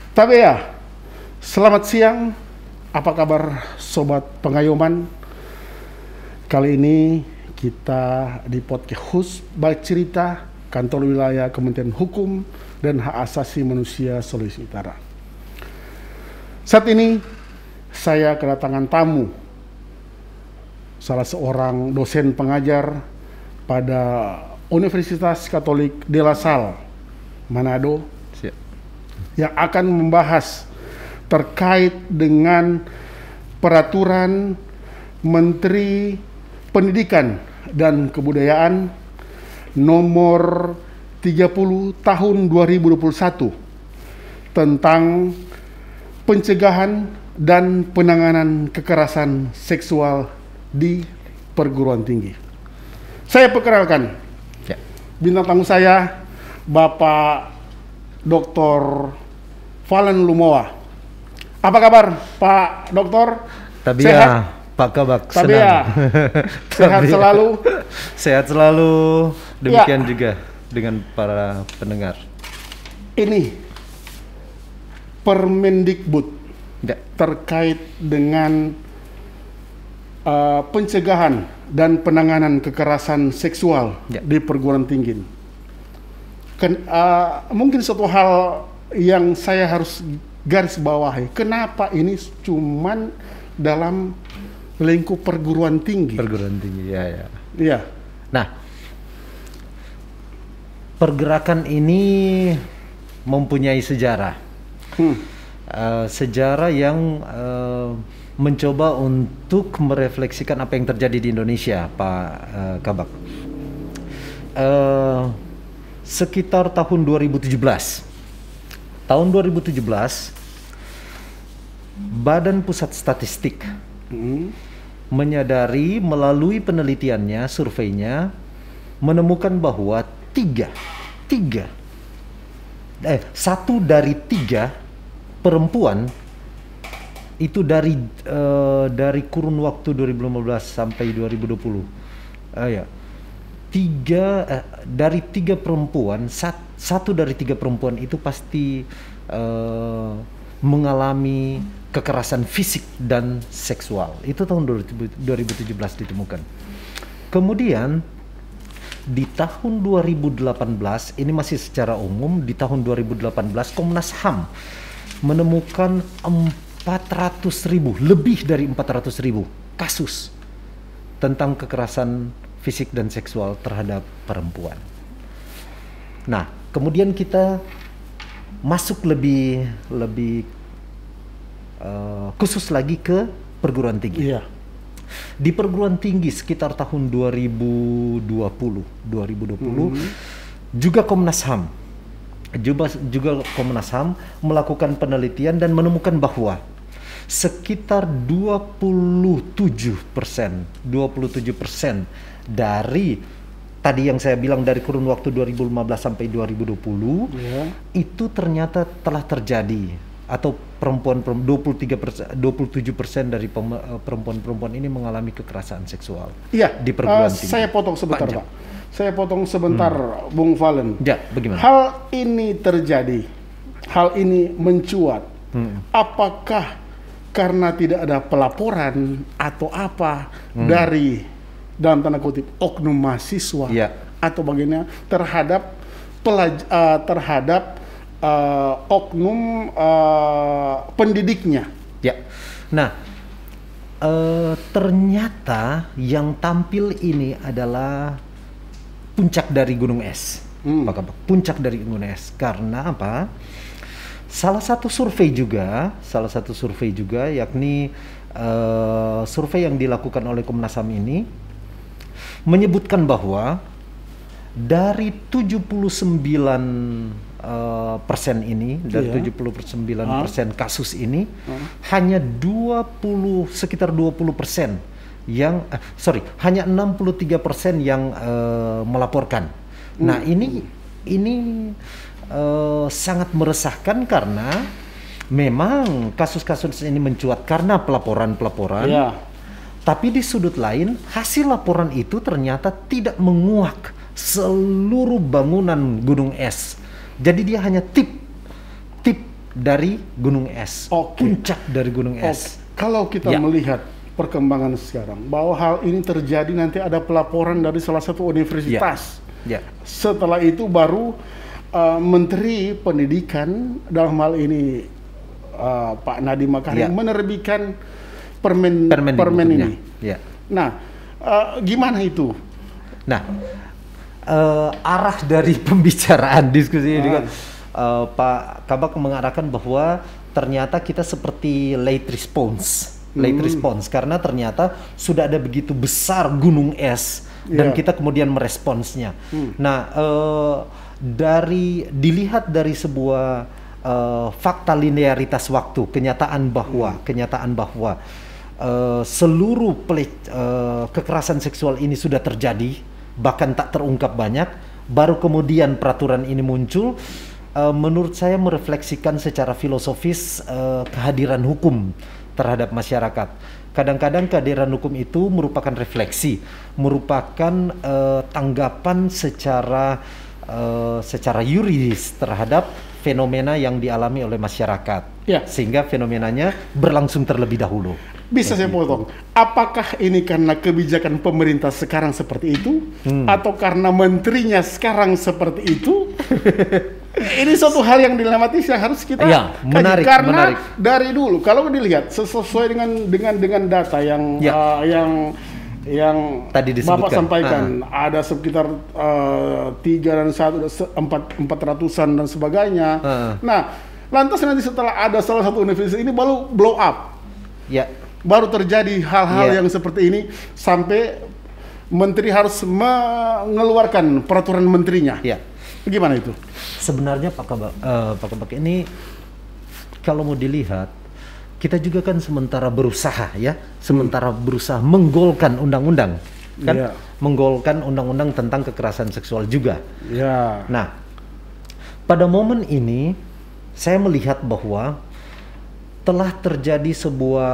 Tapi ya, selamat siang. Apa kabar sobat pengayoman? Kali ini kita di podcast Hus Balik Cerita Kantor Wilayah Kementerian Hukum dan Hak Asasi Manusia Sulawesi Utara. Saat ini saya kedatangan tamu, salah seorang dosen pengajar pada Universitas Katolik de La Salle, Manado, yang akan membahas terkait dengan peraturan Menteri Pendidikan dan Kebudayaan nomor 30 tahun 2021 tentang pencegahan dan penanganan kekerasan seksual di perguruan tinggi. Saya perkenalkan bintang tamu saya, Bapak Dr. Valen Lumowa. Apa kabar, Pak Doktor? Tabia, Sehat? Pak Kabak, Tabia. senang. Sehat selalu. Sehat selalu. Demikian juga dengan para pendengar. Ini Permendikbud terkait dengan pencegahan dan penanganan kekerasan seksual di perguruan tinggi. Mungkin satu hal yang saya harus garis bawahi, kenapa ini cuman dalam lingkup perguruan tinggi? Perguruan tinggi, ya. Iya. Nah, pergerakan ini mempunyai sejarah. Sejarah yang mencoba untuk merefleksikan apa yang terjadi di Indonesia, Pak Kabak. Sekitar tahun 2017. Tahun 2017, Badan Pusat Statistik menyadari melalui penelitiannya, surveinya, menemukan bahwa satu dari tiga perempuan itu dari kurun waktu 2015 sampai 2020, dari tiga perempuan, satu dari tiga perempuan itu pasti mengalami kekerasan fisik dan seksual. Itu tahun 2017 ditemukan. Kemudian di tahun 2018, ini masih secara umum, di tahun 2018 Komnas HAM menemukan 400.000, lebih dari 400.000 kasus tentang kekerasan fisik dan seksual terhadap perempuan. Nah, kemudian kita masuk lebih khusus lagi ke perguruan tinggi. Iya. Di perguruan tinggi sekitar tahun 2020 juga Komnas HAM melakukan penelitian dan menemukan bahwa sekitar 27% dari tadi yang saya bilang dari kurun waktu 2015 sampai 2020 itu ternyata telah terjadi, atau 27% dari perempuan-perempuan ini mengalami kekerasan seksual di perguruan tinggi. Saya potong sebentar, Pak. Saya potong sebentar, Bung Valen. Ya, bagaimana? Hal ini terjadi, hal ini mencuat. Apakah karena tidak ada pelaporan atau apa dari, dalam tanda kutip, oknum mahasiswa atau bagaimana terhadap oknum pendidiknya? Ya. Nah, ternyata yang tampil ini adalah puncak dari gunung es, puncak dari gunung es. Karena apa? Salah satu survei juga, yakni survei yang dilakukan oleh Komnas HAM ini menyebutkan bahwa dari 79% ini, dari 79% kasus ini, hanya sekitar 20% yang hanya 63% yang melaporkan. Nah, ini sangat meresahkan karena memang kasus-kasus ini mencuat karena pelaporan-pelaporan. Tapi di sudut lain, hasil laporan itu ternyata tidak menguak seluruh bangunan gunung es. Jadi dia hanya tip dari gunung es, puncak dari gunung es. Kalau kita melihat perkembangan sekarang, bahwa hal ini terjadi nanti ada pelaporan dari salah satu universitas. Setelah itu baru Menteri Pendidikan dalam hal ini Pak Nadiem Makarim menerbitkan permen ini. Nah, gimana itu? Nah, arah dari pembicaraan diskusi ini kan Pak Kabak mengarahkan bahwa ternyata kita seperti late response karena ternyata sudah ada begitu besar gunung es dan kita kemudian meresponsnya. Nah, dilihat dari sebuah fakta linearitas waktu, kenyataan bahwa seluruh kekerasan seksual ini sudah terjadi, bahkan tak terungkap banyak, baru kemudian peraturan ini muncul. Menurut saya merefleksikan secara filosofis kehadiran hukum terhadap masyarakat. Kadang-kadang kehadiran hukum itu merupakan refleksi, merupakan tanggapan secara yuridis terhadap fenomena yang dialami oleh masyarakat, sehingga fenomenanya berlangsung terlebih dahulu. Bisa saya potong? Apakah ini karena kebijakan pemerintah sekarang seperti itu, atau karena menterinya sekarang seperti itu? Ini suatu hal yang dilematis yang harus kita kaji. Karena dari dulu kalau dilihat sesuai dengan data yang tadi disebutkan, Bapak sampaikan, ada sekitar 3 dan 400-an dan sebagainya. Nah, lantas nanti setelah ada salah satu universitas ini baru blow up. Baru terjadi hal-hal yang seperti ini sampai menteri harus mengeluarkan peraturan menterinya. Gimana itu? Sebenarnya Pak Kabak ini kalau mau dilihat, kita juga kan sementara berusaha menggolkan undang-undang, kan? Menggolkan undang-undang tentang kekerasan seksual juga. Nah, pada momen ini saya melihat bahwa telah terjadi sebuah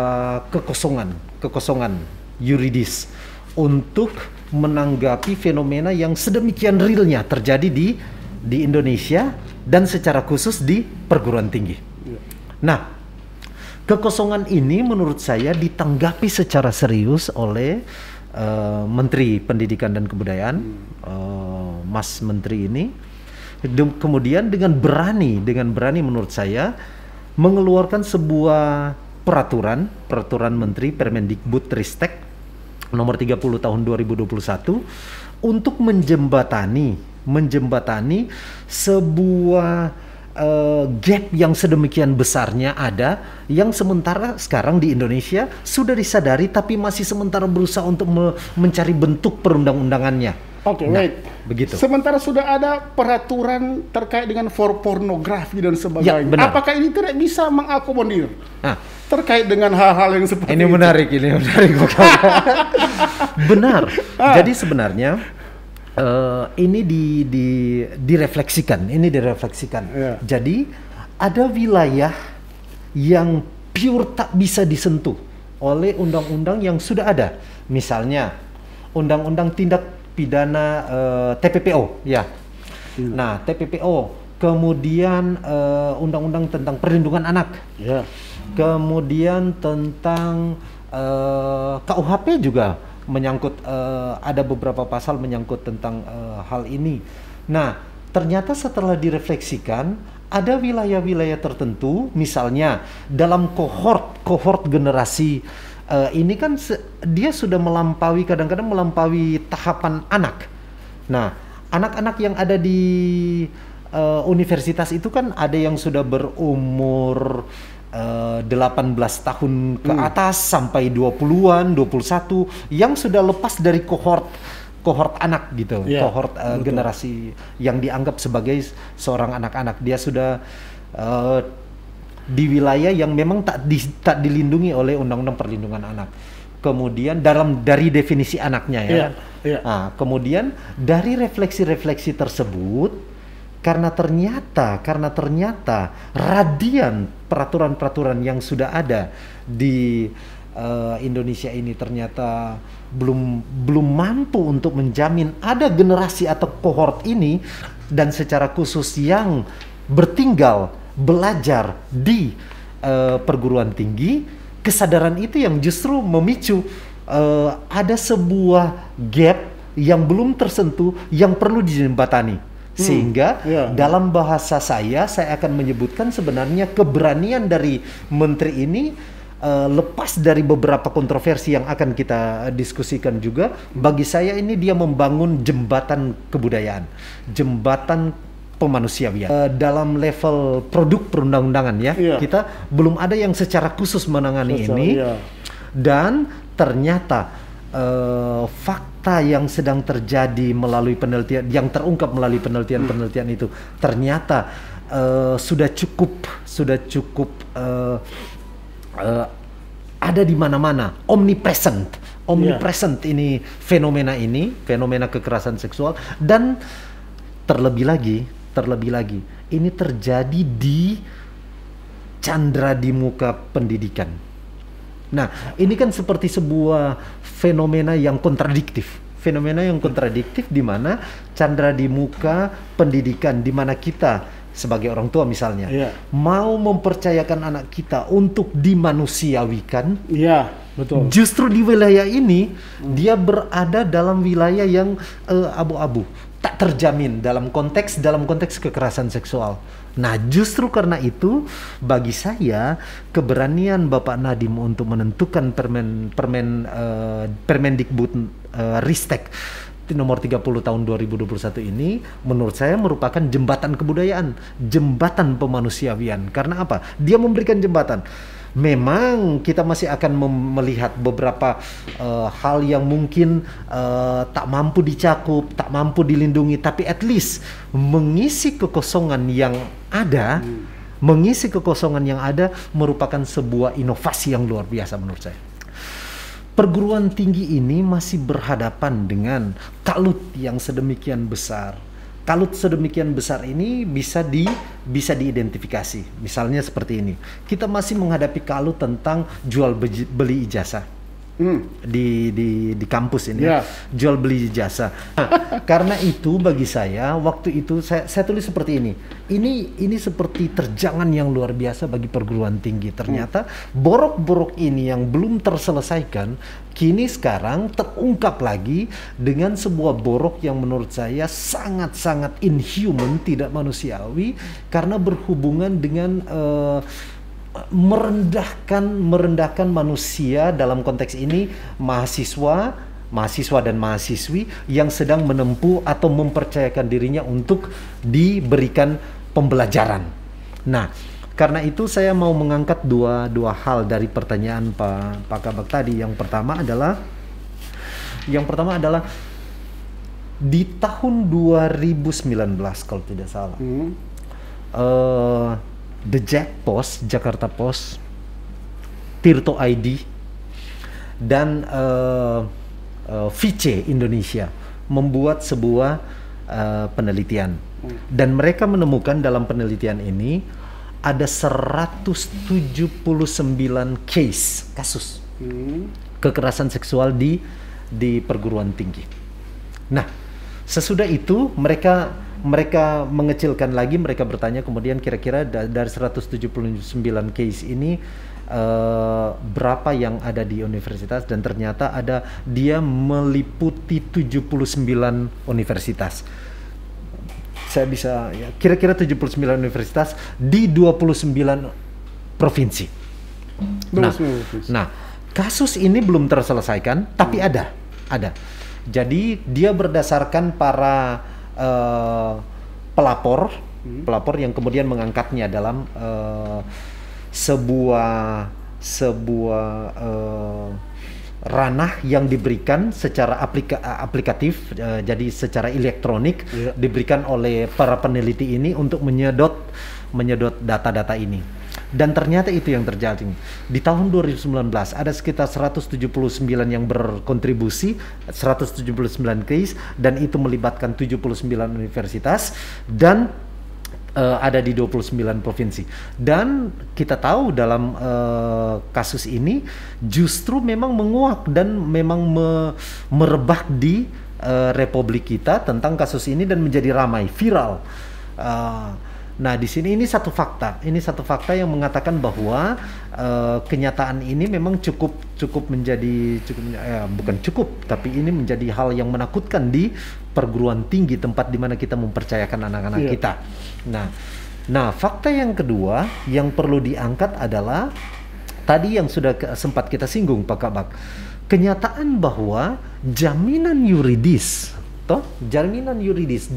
kekosongan yuridis untuk menanggapi fenomena yang sedemikian realnya terjadi di Indonesia dan secara khusus di perguruan tinggi. Nah, kekosongan ini menurut saya ditanggapi secara serius oleh Menteri Pendidikan dan Kebudayaan, Mas Menteri ini, kemudian dengan berani menurut saya mengeluarkan sebuah peraturan Menteri Permendikbudristek nomor 30 tahun 2021 untuk menjembatani sebuah gap yang sedemikian besarnya ada, yang sementara sekarang di Indonesia sudah disadari tapi masih sementara berusaha untuk mencari bentuk perundang-undangannya. Begitu. Sementara sudah ada peraturan terkait dengan pornografi dan sebagainya. Apakah ini tidak bisa mengakomodir terkait dengan hal-hal yang seperti ini? Menarik. Benar. Jadi sebenarnya ini direfleksikan. Jadi ada wilayah yang pure tak bisa disentuh oleh undang-undang yang sudah ada. Misalnya undang-undang tindak pidana TPPO, Nah, TPPO, kemudian undang-undang tentang perlindungan anak, kemudian tentang KUHP juga menyangkut, ada beberapa pasal menyangkut tentang hal ini. Nah, ternyata setelah direfleksikan, ada wilayah-wilayah tertentu, misalnya dalam kohort generasi ini kan dia sudah kadang-kadang melampaui tahapan anak. Nah, anak-anak yang ada di universitas itu kan ada yang sudah berumur 18 tahun ke atas sampai 20-an, 21 yang sudah lepas dari kohort anak gitu, kohort generasi yang dianggap sebagai seorang anak-anak. Dia sudah di wilayah yang memang tak dilindungi oleh Undang-Undang Perlindungan Anak. Kemudian dari definisi anaknya Nah, kemudian dari refleksi-refleksi tersebut, karena ternyata radian peraturan-peraturan yang sudah ada di Indonesia ini ternyata belum mampu untuk menjamin ada generasi atau kohort ini, dan secara khusus yang bertinggal belajar di perguruan tinggi, kesadaran itu yang justru memicu ada sebuah gap yang belum tersentuh yang perlu dijembatani. Sehingga dalam bahasa saya akan menyebutkan sebenarnya keberanian dari menteri ini, lepas dari beberapa kontroversi yang akan kita diskusikan juga, bagi saya ini dia membangun jembatan kebudayaan, jembatan pemanusiaan. Dalam level produk perundang-undangan kita belum ada yang secara khusus menangani ini. Dan ternyata fakta yang sedang terjadi melalui penelitian, yang terungkap melalui penelitian itu ternyata sudah cukup ada di mana-mana, omnipresent ini fenomena kekerasan seksual. Dan terlebih lagi ini terjadi di candra di muka pendidikan. Nah, ini kan seperti sebuah fenomena yang kontradiktif di mana candra di muka pendidikan, di mana kita sebagai orang tua misalnya mau mempercayakan anak kita untuk dimanusiawikan. Betul. Justru di wilayah ini dia berada dalam wilayah yang abu-abu, tak terjamin dalam konteks kekerasan seksual. Nah, justru karena itu bagi saya keberanian Bapak Nadiem untuk menentukan Permendikbud Ristek nomor 30 tahun 2021 ini menurut saya merupakan jembatan kebudayaan, jembatan pemanusiawian. Karena apa? Dia memberikan jembatan. Memang kita masih akan melihat beberapa hal yang mungkin tak mampu dicakup, tak mampu dilindungi, tapi at least mengisi kekosongan yang ada, merupakan sebuah inovasi yang luar biasa menurut saya. Perguruan tinggi ini masih berhadapan dengan kalut yang sedemikian besar. Kalut sedemikian besar ini bisa diidentifikasi. Misalnya seperti ini. Kita masih menghadapi kalut tentang jual beli ijazah. Di kampus ini jual beli ijazah. Nah, karena itu bagi saya waktu itu saya tulis seperti ini. Ini seperti terjangan yang luar biasa bagi perguruan tinggi. Ternyata borok-borok ini yang belum terselesaikan kini sekarang terungkap lagi dengan sebuah borok yang menurut saya sangat-sangat inhuman, tidak manusiawi, karena berhubungan dengan merendahkan manusia. Dalam konteks ini mahasiswa dan mahasiswi yang sedang menempuh atau mempercayakan dirinya untuk diberikan pembelajaran. Nah, karena itu saya mau mengangkat dua hal dari pertanyaan Pak Kabak tadi. Yang pertama adalah di tahun 2019 kalau tidak salah. The Jack Post, Jakarta Post, Tirto ID, dan Vice Indonesia membuat sebuah penelitian. Dan mereka menemukan dalam penelitian ini ada 179 kasus kekerasan seksual di perguruan tinggi. Nah, sesudah itu mereka mengecilkan lagi, mereka bertanya kemudian kira-kira dari 179 case ini berapa yang ada di universitas, dan ternyata dia meliputi 79 universitas. Saya bisa kira-kira 79 universitas di 29 provinsi. Nah, kasus ini belum terselesaikan, tapi ada. Jadi dia berdasarkan para pelapor yang kemudian mengangkatnya dalam sebuah ranah yang diberikan secara aplikatif, jadi secara elektronik diberikan oleh para peneliti ini untuk menyedot data-data ini. Dan ternyata itu yang terjadi. Di tahun 2019 ada sekitar 179 yang berkontribusi, 179 case, dan itu melibatkan 79 universitas dan ada di 29 provinsi. Dan kita tahu dalam kasus ini justru memang menguak dan memang merebak di Republik kita tentang kasus ini dan menjadi ramai, viral. Nah, di sini ini satu fakta yang mengatakan bahwa kenyataan ini memang bukan cukup, tapi ini menjadi hal yang menakutkan di perguruan tinggi, tempat di mana kita mempercayakan anak-anak kita. Nah, fakta yang kedua yang perlu diangkat adalah tadi yang sudah sempat kita singgung, Pak Kabak, kenyataan bahwa jaminan yuridis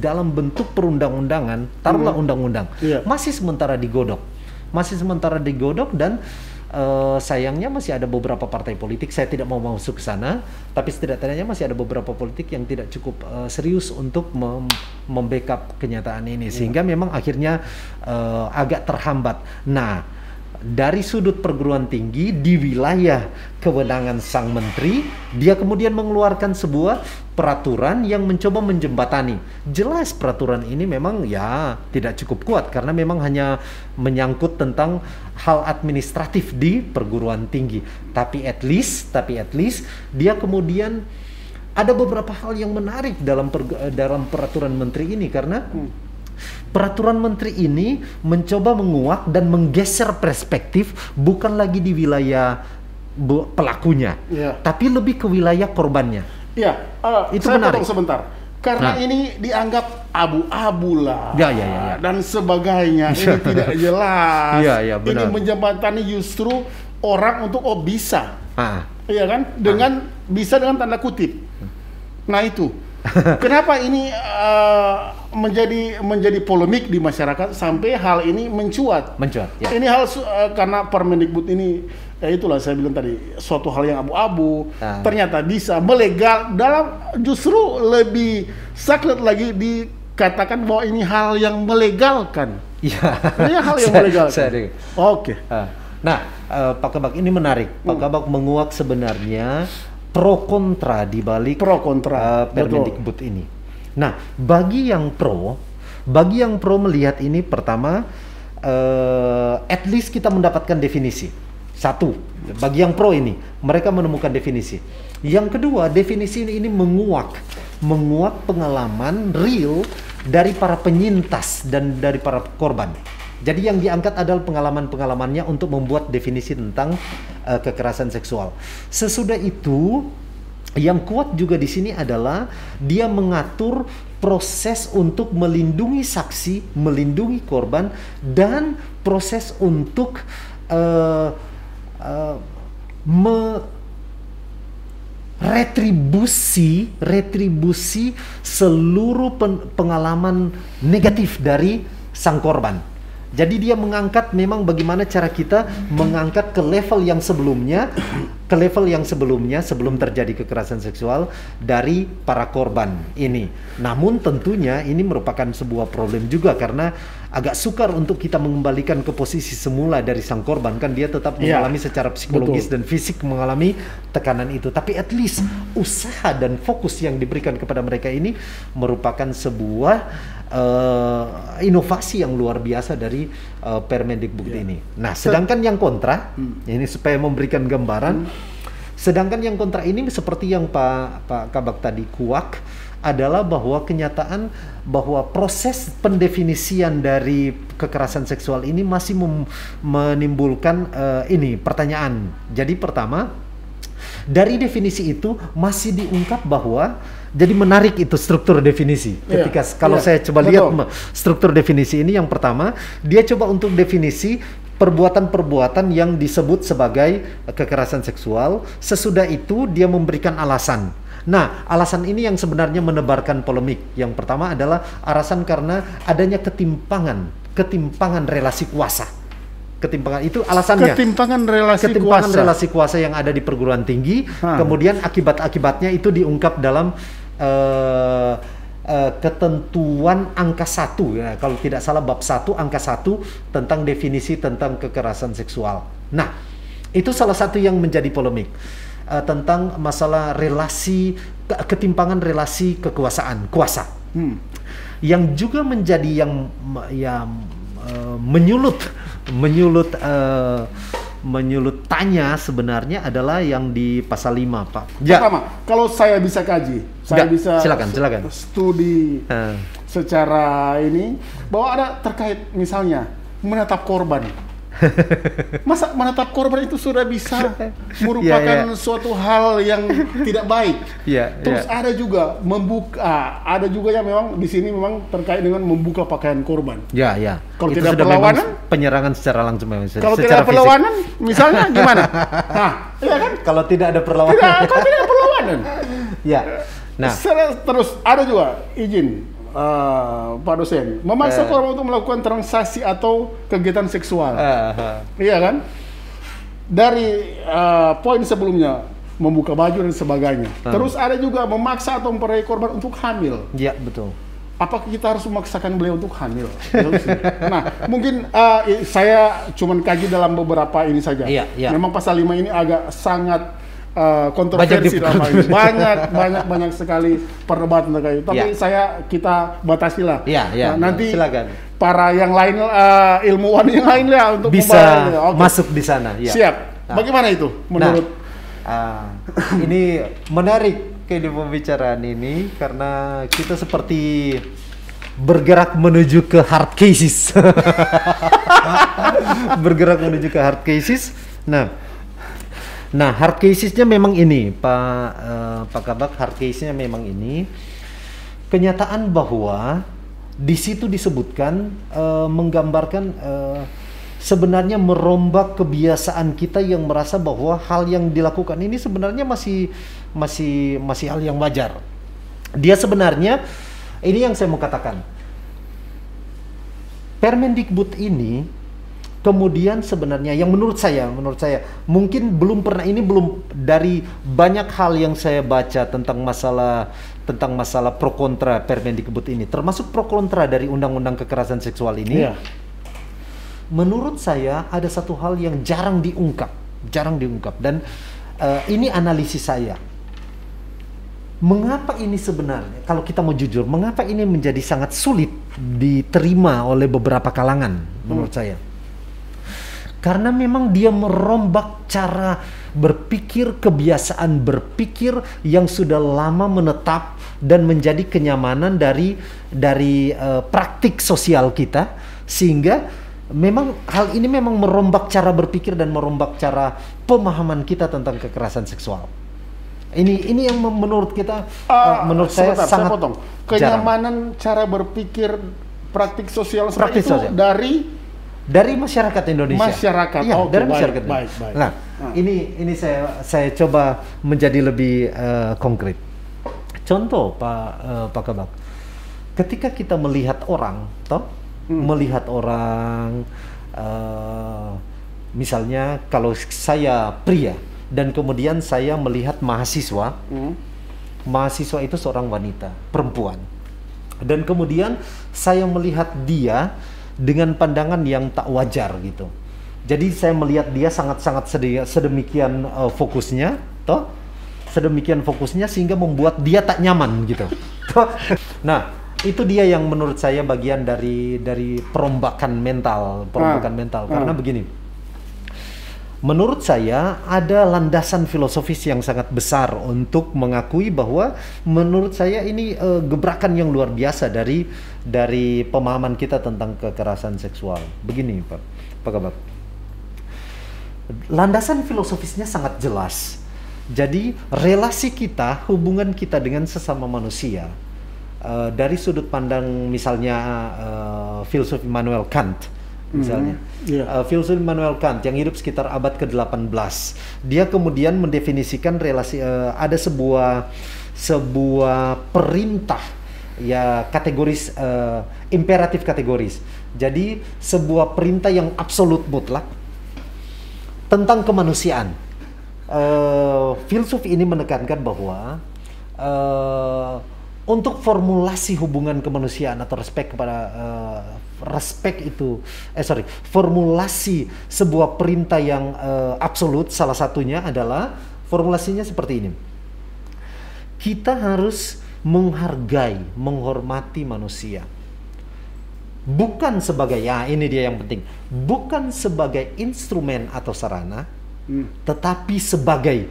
dalam bentuk perundang-undangan, taruhlah undang-undang, masih sementara digodok dan sayangnya masih ada beberapa partai politik, saya tidak mau masuk ke sana, tapi setidaknya masih ada beberapa politik yang tidak cukup serius untuk membackup kenyataan ini, sehingga memang akhirnya agak terhambat. Nah, dari sudut perguruan tinggi di wilayah kewenangan sang menteri, dia kemudian mengeluarkan sebuah peraturan yang mencoba menjembatani. Jelas peraturan ini memang tidak cukup kuat karena memang hanya menyangkut tentang hal administratif di perguruan tinggi. Tapi at least dia kemudian ada beberapa hal yang menarik dalam peraturan menteri ini, karena peraturan menteri ini mencoba menguak dan menggeser perspektif bukan lagi di wilayah pelakunya, tapi lebih ke wilayah korbannya. Itu saya menarik. Potong sebentar, karena ini dianggap abu-abu lah, dan sebagainya. Ini tidak jelas. Ini menjembatani justru orang untuk bisa, kan? Dengan bisa dengan tanda kutip. Nah itu. Kenapa ini menjadi polemik di masyarakat sampai hal ini mencuat? Ini hal karena Permendikbud ini, itulah saya bilang tadi, suatu hal yang abu-abu ternyata bisa melegal, dalam justru lebih sakit lagi dikatakan bahwa ini hal yang melegalkan. Ini hal yang melegalkan. Oke. Nah, Pak Kabak, ini menarik. Pak Kabak menguak sebenarnya pro kontra di balik Permendikbud ini. Nah, bagi yang pro melihat ini, pertama, at least kita mendapatkan definisi. Satu, bagi yang pro ini, mereka menemukan definisi. Yang kedua, definisi ini menguak pengalaman real dari para penyintas dan dari para korban. Jadi yang diangkat adalah pengalaman-pengalamannya untuk membuat definisi tentang kekerasan seksual. Sesudah itu, yang kuat juga di sini adalah dia mengatur proses untuk melindungi saksi, melindungi korban, dan proses untuk retribusi seluruh pengalaman negatif dari sang korban. Jadi dia mengangkat memang bagaimana cara kita mengangkat ke level yang sebelumnya, sebelum terjadi kekerasan seksual dari para korban ini. Namun tentunya ini merupakan sebuah problem juga, karena agak sukar untuk kita mengembalikan ke posisi semula dari sang korban, kan dia tetap mengalami secara psikologis dan fisik mengalami tekanan itu. Tapi at least usaha dan fokus yang diberikan kepada mereka ini merupakan sebuah inovasi yang luar biasa dari Permendikbud ini. Nah, sedangkan yang kontra, ini supaya memberikan gambaran, sedangkan yang kontra ini seperti yang Pak Kabak tadi kuak, adalah bahwa kenyataan bahwa proses pendefinisian dari kekerasan seksual ini masih menimbulkan pertanyaan. Jadi pertama, dari definisi itu masih diungkap bahwa, jadi menarik itu struktur definisi. Ketika saya coba lihat struktur definisi ini, yang pertama dia coba untuk definisi perbuatan-perbuatan yang disebut sebagai kekerasan seksual. Sesudah itu dia memberikan alasan. Nah, alasan ini yang sebenarnya menebarkan polemik. Yang pertama adalah alasan karena adanya ketimpangan relasi kuasa. Ketimpangan itu alasannya. Ketimpangan relasi kuasa yang ada di perguruan tinggi. Kemudian akibatnya itu diungkap dalam ketentuan angka 1, ya, kalau tidak salah bab 1 angka 1 tentang definisi tentang kekerasan seksual. Nah, itu salah satu yang menjadi polemik tentang masalah ketimpangan relasi kekuasaan, kuasa. Yang juga menjadi yang menyulut tanya sebenarnya adalah yang di pasal 5, Pak. Pertama, kalau saya bisa kaji, saya bisa silakan. studi secara ini bahwa ada terkait misalnya menetap korban. Masa menetap korban itu sudah bisa merupakan suatu hal yang tidak baik. Terus ada juga membuka, ada juga yang memang di sini memang terkait dengan membuka pakaian korban. Kalau itu tidak sudah perlawanan, penyerangan secara langsung. Kalau tidak ada perlawanan, misalnya gimana? Nah, iya kan? Kalau tidak ada perlawanan. Kalau tidak ada perlawanan. Nah, terus ada juga izin. Pak dosen, memaksa korban untuk melakukan transaksi atau kegiatan seksual, iya kan? Dari poin sebelumnya membuka baju dan sebagainya. Terus ada juga memaksa atau memperaih korban untuk hamil. Iya, betul. Apakah kita harus memaksakan beliau untuk hamil? Nah, mungkin saya cuman kaji dalam beberapa ini saja. Memang pasal 5 ini agak sangat kontroversi dalam hal ini. Banyak sekali perdebatan terkait. Tapi kita batasilah. Nanti silakan. Para yang lain ilmuwan yang lain lah untuk bisa masuk di sana. Siap. Bagaimana itu menurut? Ini menarik di pembicaraan ini karena kita seperti bergerak menuju ke hard cases. Bergerak menuju ke hard cases. Nah, hard cases-nya memang ini, Pak Kabak, hard case-nya memang ini. Kenyataan bahwa di situ disebutkan menggambarkan sebenarnya merombak kebiasaan kita yang merasa bahwa hal yang dilakukan ini sebenarnya masih hal yang wajar. Dia sebenarnya ini yang saya mau katakan. Permendikbud ini kemudian sebenarnya yang menurut saya mungkin belum dari banyak hal yang saya baca tentang masalah pro kontra Permendikbud ini, termasuk pro kontra dari undang-undang kekerasan seksual ini. Menurut saya ada satu hal yang jarang diungkap dan ini analisis saya. Mengapa ini sebenarnya, kalau kita mau jujur, mengapa ini menjadi sangat sulit diterima oleh beberapa kalangan menurut saya? Karena memang dia merombak cara berpikir, kebiasaan berpikir yang sudah lama menetap dan menjadi kenyamanan dari praktik sosial kita, sehingga memang hal ini memang merombak cara berpikir dan merombak cara pemahaman kita tentang kekerasan seksual. Ini yang menurut kita, menurut saya sangat saya potong. Kenyamanan cara berpikir praktik sosial seperti itu dari masyarakat Indonesia. Dari masyarakat. Baik. Nah, ini saya coba menjadi lebih konkret. Contoh, Pak Kabak, ketika kita melihat orang, misalnya kalau saya pria dan kemudian saya melihat mahasiswa, mahasiswa itu seorang wanita, perempuan, dan kemudian saya melihat dia dengan pandangan yang tak wajar gitu. Jadi saya melihat dia sangat-sangat sedemikian fokusnya, sedemikian fokusnya sehingga membuat dia tak nyaman gitu. Nah, itu dia yang menurut saya bagian dari perombakan mental, karena begini. Menurut saya ada landasan filosofis yang sangat besar untuk mengakui bahwa menurut saya ini gebrakan yang luar biasa dari pemahaman kita tentang kekerasan seksual. Begini, Pak Kabak. Landasan filosofisnya sangat jelas. Jadi relasi kita, hubungan kita dengan sesama manusia dari sudut pandang misalnya filsuf Immanuel Kant. Misalnya, filsuf Immanuel Kant yang hidup sekitar abad ke-18, dia kemudian mendefinisikan relasi, ada sebuah perintah ya kategoris, imperatif kategoris. Jadi sebuah perintah yang absolut mutlak tentang kemanusiaan. Filsuf ini menekankan bahwa untuk formulasi hubungan kemanusiaan atau formulasi sebuah perintah yang absolut, salah satunya adalah formulasinya seperti ini. Kita harus menghargai, menghormati manusia. Bukan sebagai, ini dia yang penting, bukan sebagai instrumen atau sarana, tetapi sebagai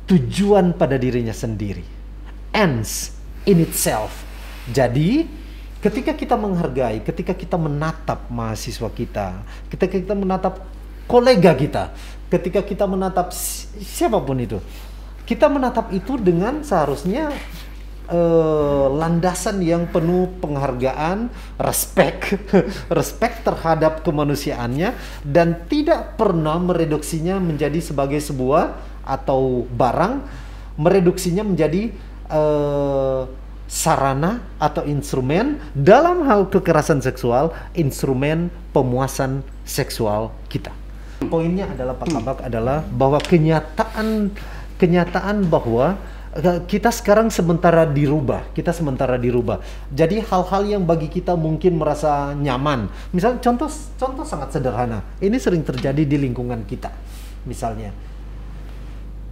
tujuan pada dirinya sendiri. Ends in itself. Jadi Ketika kita menghargai, ketika kita menatap mahasiswa kita, ketika kita menatap kolega kita, ketika kita menatap siapapun itu, kita menatap itu dengan seharusnya landasan yang penuh penghargaan, respect, respect terhadap kemanusiaannya, dan tidak pernah mereduksinya menjadi sebagai sebuah atau barang, mereduksinya menjadi sarana atau instrumen dalam hal kekerasan seksual, instrumen pemuasan seksual kita. Poinnya adalah Pak Kabak adalah bahwa kenyataan bahwa kita sekarang sementara dirubah. Jadi hal-hal yang bagi kita mungkin merasa nyaman. Misalnya contoh sangat sederhana. Ini sering terjadi di lingkungan kita. Misalnya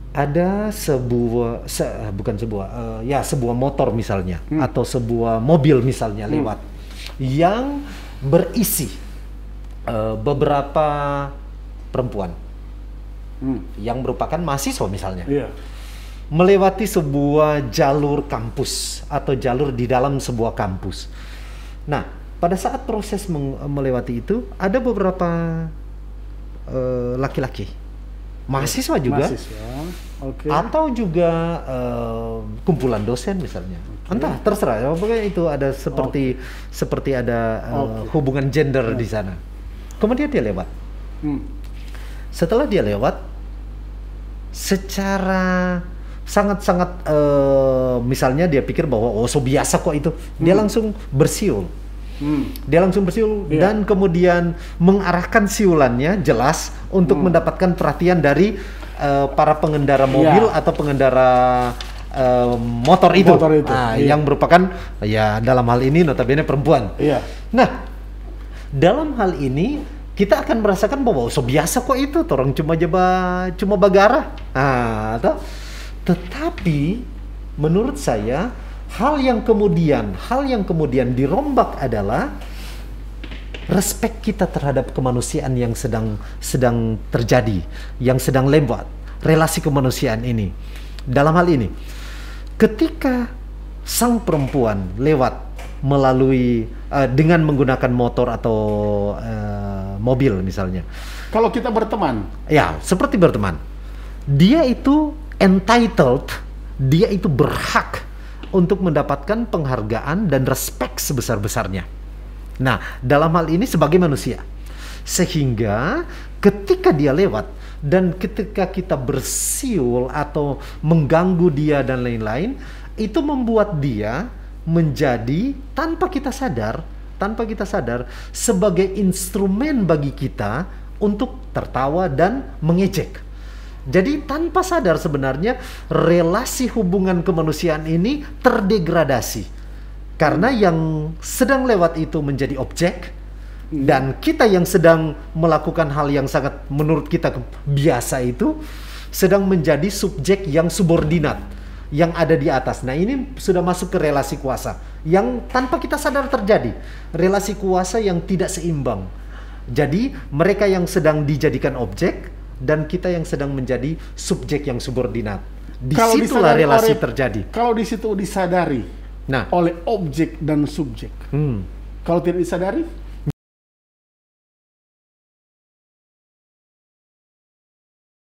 ada sebuah motor misalnya atau sebuah mobil misalnya lewat yang berisi beberapa perempuan yang merupakan mahasiswa misalnya. Melewati sebuah jalur kampus atau jalur di dalam sebuah kampus. Nah, pada saat proses melewati itu ada beberapa laki-laki, mahasiswa juga, atau juga kumpulan dosen misalnya. Entah, terserah. Pokoknya itu ada seperti ada hubungan gender di sana. Kemudian dia lewat. Setelah dia lewat, secara sangat-sangat misalnya dia pikir bahwa so biasa kok itu, dia langsung bersiul. Dan kemudian mengarahkan siulannya jelas untuk mendapatkan perhatian dari para pengendara mobil atau pengendara motor itu. Yang merupakan dalam hal ini notabene perempuan. Nah, dalam hal ini kita akan merasakan bahwa so biasa kok itu, orang cuma bagara. Tetapi menurut saya hal yang kemudian dirombak adalah respek kita terhadap kemanusiaan yang sedang terjadi, yang sedang lewat, relasi kemanusiaan ini. Dalam hal ini, ketika sang perempuan lewat melalui dengan menggunakan motor atau mobil misalnya. Kalau kita berteman, seperti berteman, dia itu entitled, dia itu berhak untuk mendapatkan penghargaan dan respek sebesar-besarnya. Nah, dalam hal ini sebagai manusia. Sehingga ketika dia lewat dan ketika kita bersiul atau mengganggu dia dan lain-lain, itu membuat dia menjadi tanpa kita sadar sebagai instrumen bagi kita untuk tertawa dan mengejek. Jadi tanpa sadar sebenarnya relasi hubungan kemanusiaan ini terdegradasi. Karena yang sedang lewat itu menjadi objek, dan kita yang sedang melakukan hal yang sangat menurut kita biasa itu sedang menjadi subjek yang subordinat, yang ada di atas. Nah, ini sudah masuk ke relasi kuasa yang tanpa kita sadar terjadi. Relasi kuasa yang tidak seimbang. Jadi mereka yang sedang dijadikan objek dan kita yang sedang menjadi subjek yang subordinat. Disitulah relasi terjadi. Kalau di situ disadari oleh objek dan subjek. Kalau tidak disadari,